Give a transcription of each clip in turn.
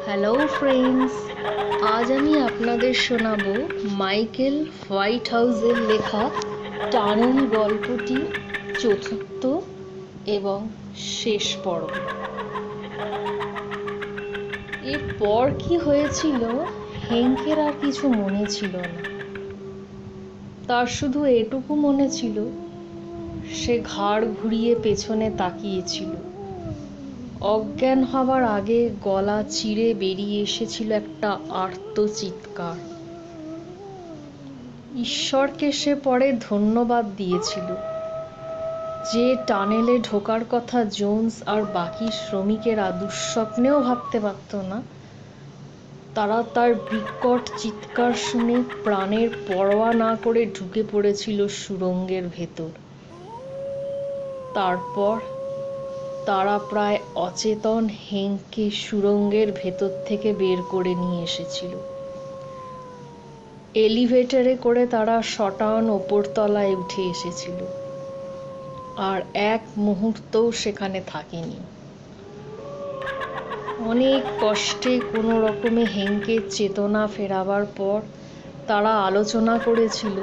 Hello friends, আজ আমি আপনাদের শোনাবো মাইকেল হোয়াইট হাউসের লেখা টানেল গল্পটি চতুর্থ এবং শেষ পর্ব। এরপর কি হয়েছিল হেঙ্কের আর কিছু মনে ছিল না। তার শুধু এটুকু মনে ছিল, সে ঘাড় ঘুরিয়ে পেছনে তাকিয়েছিল। অজ্ঞান হবার আগে গলা চিরে বেরিয়ে এসেছিল একটা আর্ত চিৎকার। ঈশ্বরকে সে পরে ধন্যবাদ দিয়েছিল, যে টানেলে ঢোকার কথা জোন্স আর বাকি শ্রমিকেরা দুঃস্বপ্নেও ভাবতে পারত না, তারা তার বিকট চিৎকার শুনে প্রাণের পরোয়া না করে ঢুকে পড়েছিল সুড়ঙ্গের ভেতর। তারপর তারা প্রায় অচেতন হেঙ্ককে সুড়ঙ্গের ভেতর থেকে বের করে নিয়ে এসেছিল। এলিভেটরে করে তারা শটান ওপরতলায় উঠে এসেছিল, আর এক মুহূর্তও সেখানে থাকেনি। অনেক কষ্টে কোনো রকমে হেঙ্কের চেতনা ফেরাবার পর তারা আলোচনা করেছিল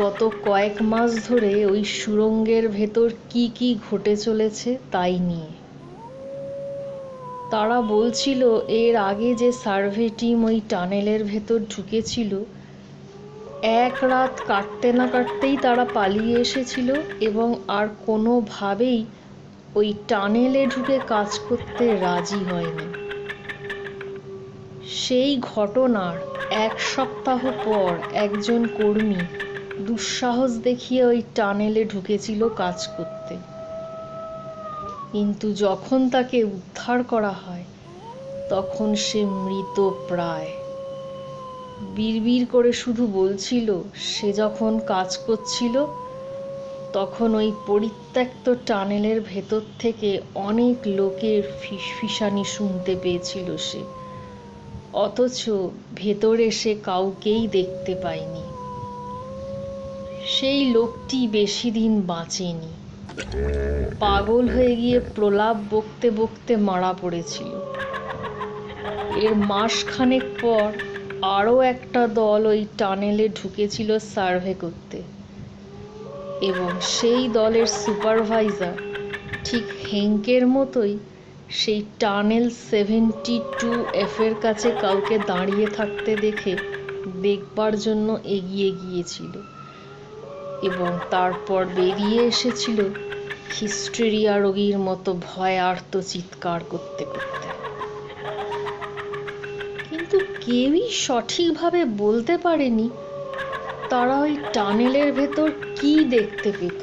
গত কয়েক মাস ধরে ওই সুড়ঙ্গের ভেতর কি কি ঘটে চলেছে তাই নিয়ে। তারা বলছিল এর আগে যে সার্ভে টিম ওই টানেলের ভেতর ঢুকেছিল, এক রাত কাটতে না কাটতেই তারা পালিয়ে এসেছিল এবং আর কোনোভাবেই ওই টানেলে ঢুকে কাজ করতে রাজি হয়নি। সেই ঘটনার এক সপ্তাহ পর একজন কর্মী দুঃসাহস দেখিয়ে ওই টানেলে ঢুকেছিল কাজ করতে, কিন্তু যখন তাকে উদ্ধার করা হয় তখন সে মৃত প্রায়। বিড়বিড় করে শুধু বলছিল সে যখন কাজ করছিল তখন ওই পরিত্যক্ত টানেলের ভেতর থেকে অনেক লোকের ফিসফিসানি শুনতে পেয়েছিল সে, অথচ ভেতরে সে কাউকেই দেখতে পায়নি। সেই লোকটি বেশি দিন বাঁচেনি, পাগল হয়ে গিয়ে প্রলাপ বকতে বকতে মারা পড়েছিল। এর মাসখানেক পর আরও একটা দল ওই টানেলে ঢুকেছিল সার্ভে করতে, এবং সেই দলের সুপারভাইজার ঠিক হেঙ্কের মতোই সেই টানেল 72F এর কাছে কাউকে দাঁড়িয়ে থাকতে দেখে দেখবার জন্য এগিয়ে গিয়েছিল, এবং তারপর বেরিয়ে এসেছিল হিস্টেরিয়া রোগীর মতো ভয়ার্ত চিৎকার করতে করতে। কিন্তু কেউই সঠিকভাবে বলতে পারেনি তারা ওই টানেলের ভেতর কি দেখতে পেত।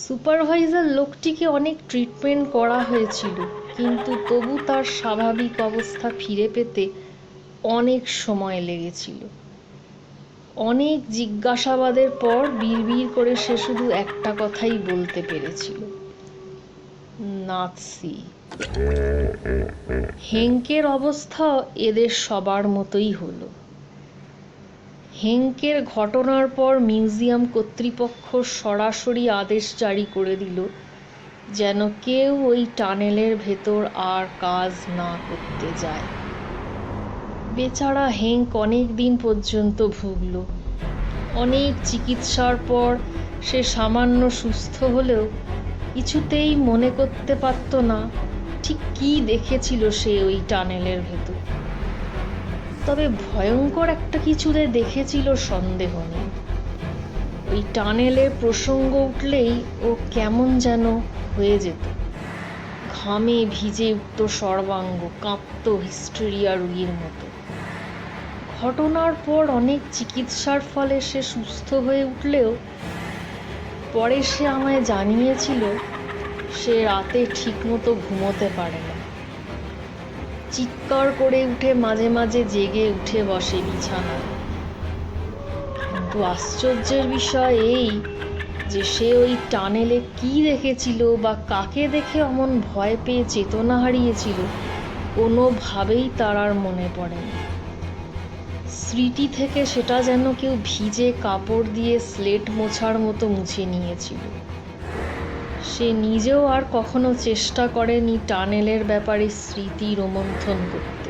সুপারভাইজার লোকটিকে অনেক ট্রিটমেন্ট করা হয়েছিল, কিন্তু তবু তার স্বাভাবিক অবস্থা ফিরে পেতে অনেক সময় লেগেছিল। অনেক জিজ্ঞাসাবাদের পর বিড়বিড় করে সে শুধু একটা কথাই বলতে পেরেছিল, নাৎসি। হেঙ্কের অবস্থা এদের সবার মতোই হলো। হেঙ্কের ঘটনার পর মিউজিয়াম কর্তৃপক্ষ সরাসরি আদেশ জারি করে দিল যেন কেউ ওই টানেলের ভেতর আর কাজ না করতে যায়। বেচারা হেঙ্ক অনেক দিন পর্যন্ত ভুগল। অনেক চিকিৎসার পর সে সামান্য সুস্থ হলেও কিছুতেই মনে করতে পারত না ঠিক কী দেখেছিল সে ওই টানেলের ভেতর। তবে ভয়ঙ্কর একটা কিছুতে দেখেছিল সন্দেহ নেই। ওই টানেলের প্রসঙ্গ উঠলেই ও কেমন যেন হয়ে যেত, ঘামে ভিজে উঠত সর্বাঙ্গ, কাঁপত হিস্টেরিয়া রোগীর মতো। ঘটনার পর অনেক চিকিৎসার ফলে সে সুস্থ হয়ে উঠলেও পরে সে আমায় জানিয়েছিল সে রাতে ঠিকমতো ঘুমোতে পারে না, চিৎকার করে উঠে মাঝে মাঝে জেগে উঠে বসে বিছানায়। কিন্তু আশ্চর্যের বিষয় এই যে সে ওই টানেলে কি দেখেছিল বা কাকে দেখে অমন ভয় পেয়ে চেতনা হারিয়েছিল কোনোভাবেই তার আর মনে পড়েনি। স্মৃতি থেকে সেটা যেন কেউ ভিজে কাপড় দিয়ে স্লেট মোছার মতো মুছে নিয়েছিল। সে সে নিজেও আর কখনো চেষ্টা করেনি টানেলের ব্যাপারে স্মৃতি রোমন্থন করতে,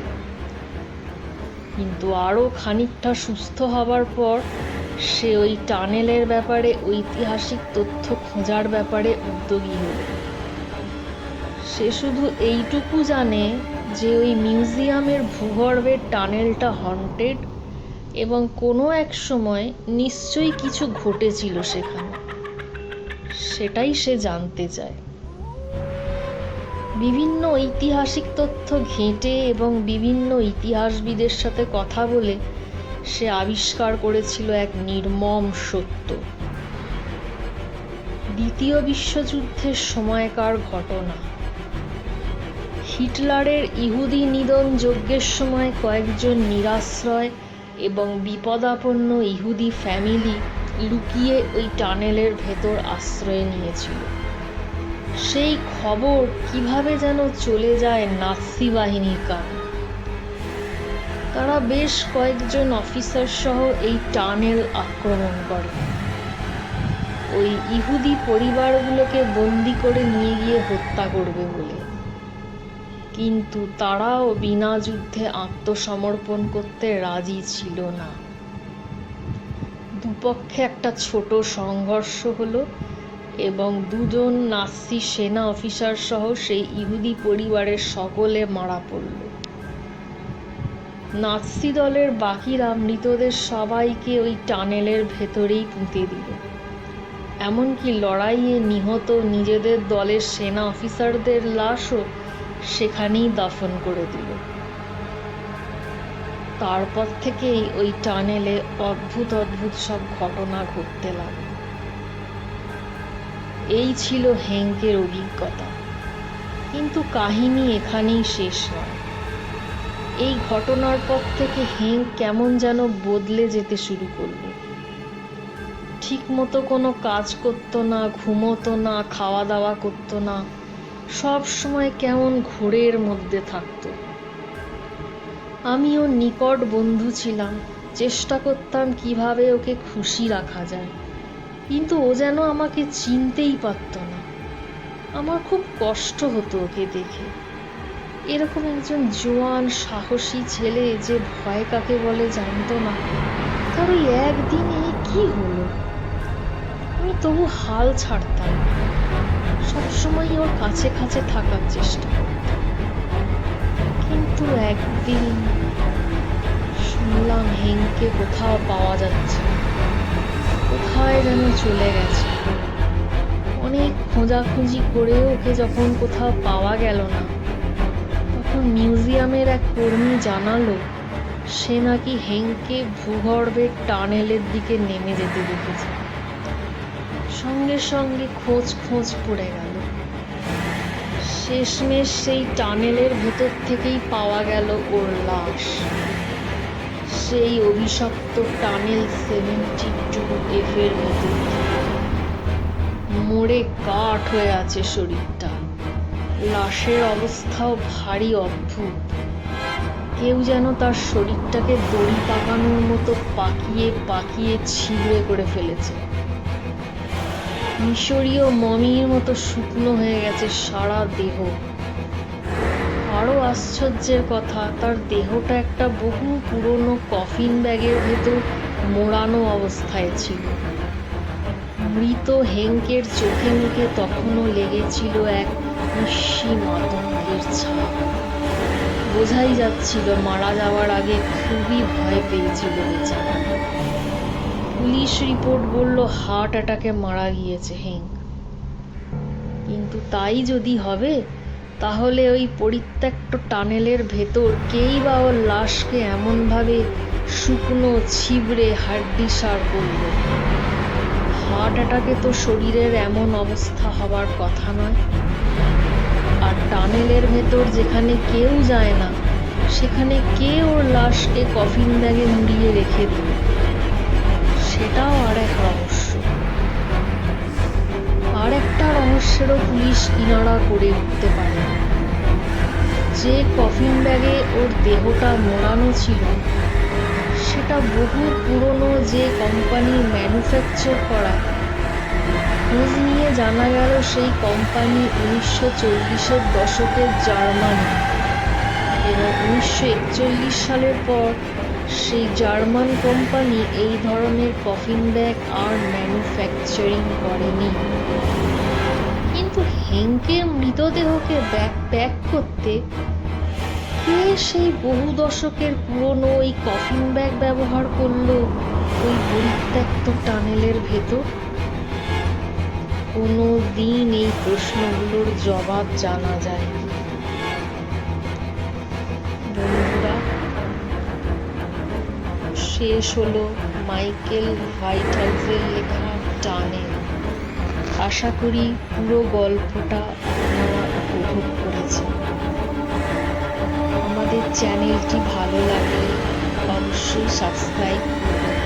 কিন্তু আরও খানিকটা সুস্থ হবার পর সে ওই টানেলের ব্যাপারে ঐতিহাসিক তথ্য খোঁজার ব্যাপারে উদ্যোগী হল। সে শুধু এইটুকু জানে যে ওই মিউজিয়ামের ভূগর্ভের টানেলটা হন্টেড এবং কোনো এক সময় নিশ্চয়ই কিছু ঘটেছিল সেখানে, সেটাই সে জানতে চায়। বিভিন্ন ঐতিহাসিক তথ্য ঘেঁটে এবং বিভিন্ন ইতিহাসবিদের সাথে কথা বলে সে আবিষ্কার করেছিল এক নির্মম সত্য। দ্বিতীয় বিশ্বযুদ্ধের সময়কার ঘটনা। হিটলারের ইহুদি নিধন যজ্ঞের সময় কয়েকজন নিরাশ্রয় এবং বিপদাপন্ন ইহুদি ফ্যামিলি লুকিয়ে ওই টানেলের ভেতর আশ্রয় নিয়েছিল। সেই খবর কিভাবে যেন চলে যায় নাৎসি বাহিনীর কানে। তারা বেশ কয়েকজন অফিসার সহ এই টানেল আক্রমণ করে, ওই ইহুদি পরিবারগুলোকে বন্দি করে নিয়ে গিয়ে হত্যা করবে বলে। কিন্তু তারাও বিনা যুদ্ধে আত্মসমর্পণ করতে রাজি ছিল না। দুপক্ষে একটা ছোট সংঘর্ষ হলো এবং দুজন নাৎসি সেনা অফিসার সহ সেই ইহুদি পরিবারের সকলে মারা পড়ল। নাৎসি দলের বাকিরা মৃতদের সবাইকে ওই টানেলের ভেতরেই পুঁতে দিল, এমনকি লড়াইয়ে নিহত নিজেদের দলের সেনা অফিসারদের লাশও সেখানেই দাফন করে দিল। তারপর থেকেই ওই টানেলে অদ্ভুত অদ্ভুত সব ঘটনা ঘটতে লাগলো। এই ছিল হেঙ্কের অভিজ্ঞতা, কিন্তু কাহিনী এখানেই শেষ নয়। এই ঘটনার পর থেকে হেঙ্ক কেমন যেন বদলে যেতে শুরু করলো। ঠিক মতো কোনো কাজ করতো না, ঘুমোতো না, খাওয়া দাওয়া করতো না, সব সময় কেমন ঘোরের মধ্যে থাকতো। আমি ওর নিকট বন্ধু ছিলাম, চেষ্টা করতাম কিভাবে ওকে খুশি রাখা যায়, কিন্তু ও যেন আমাকে চিনতেই পারত না। আমার খুব কষ্ট হতো ওকে দেখে। এরকম একজন জোয়ান সাহসী ছেলে যে ভয় কাকে বলে জানতো না, তার ওই একদিনে কি হলো। আমি তবু হাল ছাড়তাম না, সবসময় ওর কাছে কাছে থাকার চেষ্টা করতাম। কিন্তু একদিন শুনলাম হেঙ্ককে কোথাও পাওয়া যাচ্ছে, কোথায় যেন চলে গেছে। অনেক খোঁজাখুঁজি করেও ওকে যখন কোথাও পাওয়া গেল না, তখন মিউজিয়ামের এক কর্মী জানালো সে নাকি হেঙ্ককে ভূগর্ভের টানেলের দিকে নেমে যেতে দেখেছে। সঙ্গে সঙ্গে খোঁজ পড়ে গেল। শেষমেশ সেই টানেলের ভেতর থেকেই পাওয়া গেল ওর লাশ। সেই অভিশপ্ত টানেল 72F এর ভেতর মরে কাঠ হয়ে আছে শরীরটা। লাশের অবস্থাও ভারী অদ্ভুত। কেউ যেন তার শরীরটাকে দড়ি পাকানোর মতো পাকিয়ে পাকিয়ে ছিঁড়ে করে ফেলেছে। মিশরীয় মমির মতো শুকনো হয়ে গেছে সারা দেহ। আরো আশ্চর্যের কথা, তার দেহটা একটা বহু পুরনো কফিন ব্যাগের ভেতর মোড়ানো অবস্থায় ছিল। মৃত হেঙ্কের চোখে মুখে তখনও লেগেছিল এক নিঃসীম আতঙ্কের ছাপ। বোঝাই যাচ্ছিল মারা যাওয়ার আগে খুবই ভয় পেয়েছিল বেচারা। পুলিশ রিপোর্ট বলল হার্ট অ্যাটাকে মারা গিয়েছে হেঙ্ক। কিন্তু তাই যদি হবে, তাহলে ওই পরিত্যক্ত টানেলের ভেতর কেই বা ওর লাশকে এমনভাবে শুকনো ছিবড়ে হাড্ডিসার করল। হার্ট অ্যাটাকে তো শরীরের এমন অবস্থা হবার কথা নয়। আর টানেলের ভেতর যেখানে কেউ যায় না, সেখানে কে ওর লাশকে কফিন ব্যাগে মুড়িয়ে রেখে দিল, সেটাও আর এক রহস্য। আর একটা রহস্যেরও পুলিশ কিনারা করে উঠতে পারে। যে কফিন ব্যাগে ওর দেহটা মোড়ানো ছিল, সেটা বহু পুরনো যে কোম্পানি ম্যানুফ্যাকচার করা খোঁজ নিয়ে জানা গেল সেই কোম্পানি 1940-এর দশকের জার্মানি, এবং 1941 সালের পর সেই জার্মান কোম্পানি এই ধরনের কফিন ব্যাগ আর ম্যানুফ্যাকচারিং করেনি। কিন্তু হেঙ্কের মৃতদেহকে ব্যাগ করতে কে সেই বহু দশকের পুরনো ওই কফিন ব্যাগ ব্যবহার করলো ওই পরিত্যক্ত টানেলের ভেতর? কোনো দিন এই প্রশ্নগুলোর জবাব জানা যায়নি। বন্ধুরা, শেষ হলো মাইকেল হোয়াইটহাউসের লেখা টানেল। আশা করি পুরো গল্পটা আপনারা উপভোগ করেছেন। আমাদের চ্যানেলটি ভালো লাগলে অবশ্যই সাবস্ক্রাইব করুন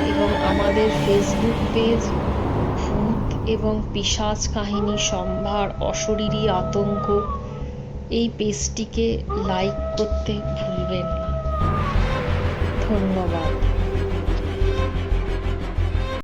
এবং আমাদের ফেসবুক পেজ ভূত এবং পিশাচ কাহিনী সম্ভার অশরীরী আতঙ্ক এই পেজটিকে লাইক করতে ভুলবেন না। ধন্যবাদ।